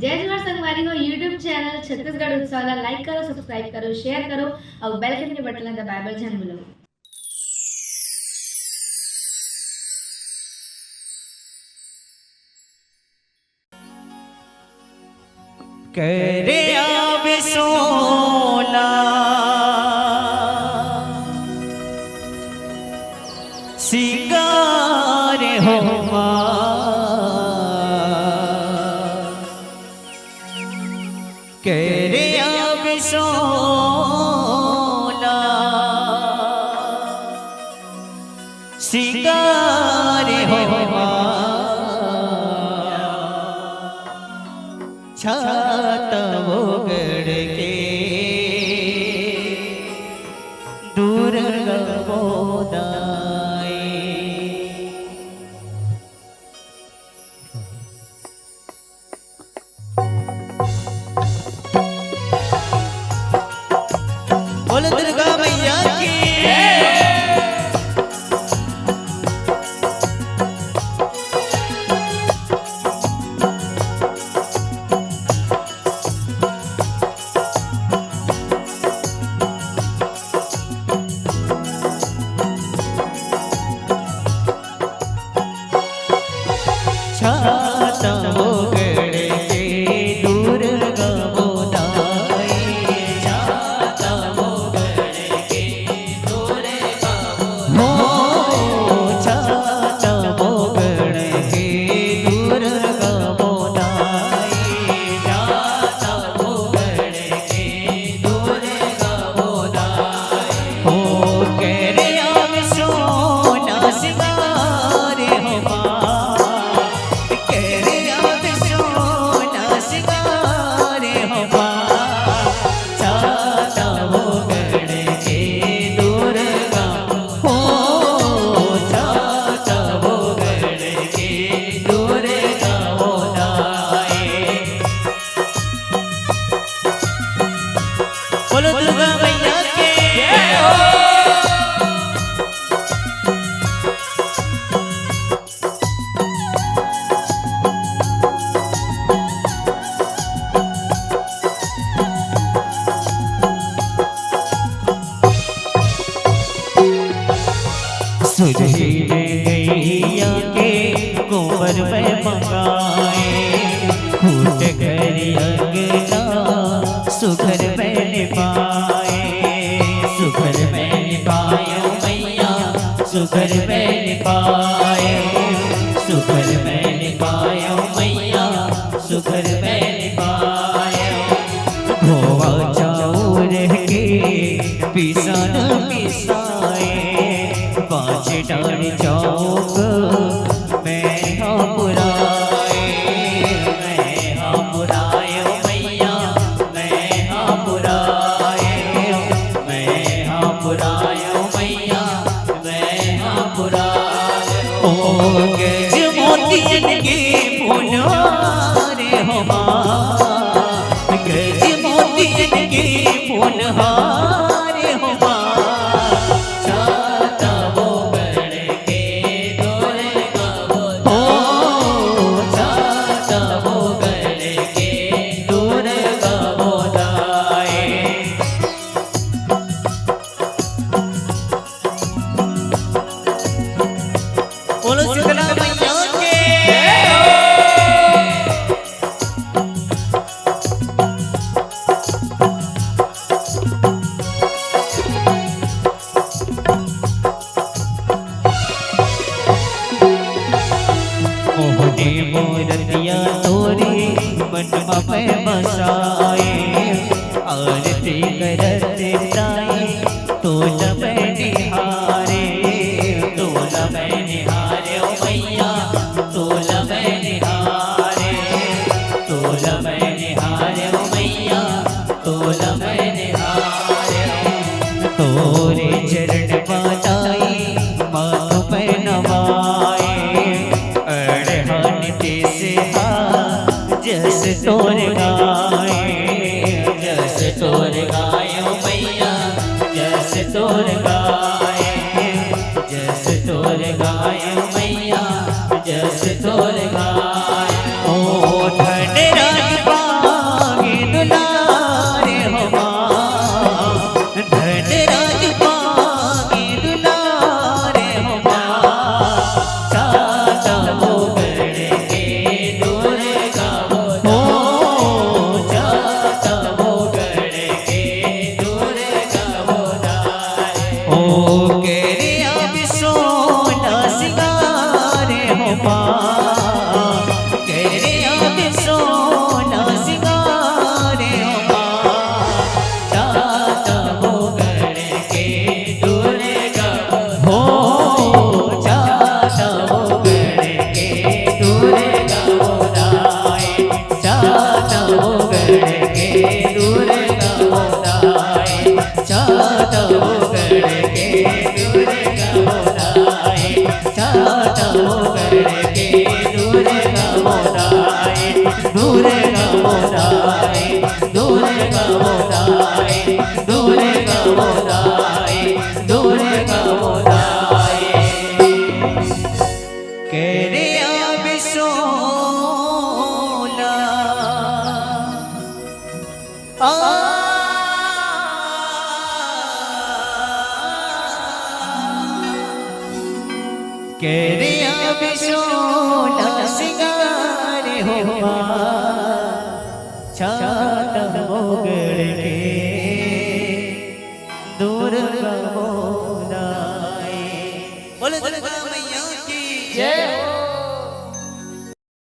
जय जोहार संगवारी हो यूट्यूब चैनल छत्तीसगढ़ उत्सव ला लाइक करो, सब्सक्राइब करो, शेयर करो और बेल आइकन के बटन ला दबाए बर झन भूलो। करे आवे सोना सिंगार होवा करे आवे सोना सिंगार होवा छात मोगड़ के दूर गमोदाए बोलो दुर्गा मैया की छाता मोगड़ के दूर गमोदाए छाता मोगड़ के दूर गमोदाए छाता मोगड़ के दूर गमोदाए छाता मोगड़ के दूर गमोदाए हो करे आवे सोना सिंगार होवा बोलो दुर्गा मैया के सुधीरे गैया के गोबर में मंगाए फूट कर अंगना सुघर में पाए सुघर में पाए मैया सुघर में पाए सुघर में पाए मैया सुघर में पाए धोवा चाउर के पिसान पिसाए पाँच डाल चौक मैं हाँ पुराए मैया मैं हाँ पुराए मैया मैं हाँ पुराए ओ गज मोतियन के पुनहारे होवा गज मोतियन के पुनहारे होवा छाता मोगड़ के दूर गमोदाए छाता मोगड़ के दूर गमोदाए बोलो शीतला मैया के मोहने मोरतिया तोरे बनवा में बसाए आरती करत ताई तोल में निहारे तोल में निहारे ओ मैया तोल में निहारे तोल में निहारे ओ मैया तोल में निहारे तोरे चरण पाताई माथ पे नवाए अड़हन से जस तोर गाए जस तोर गाए ओ मैया जस तोर गाए जस तोर गाए ओ मैया जस तोर गाए ओ धन राज केरे बिसोला केरे बिसोला सिंगार हुआ छाता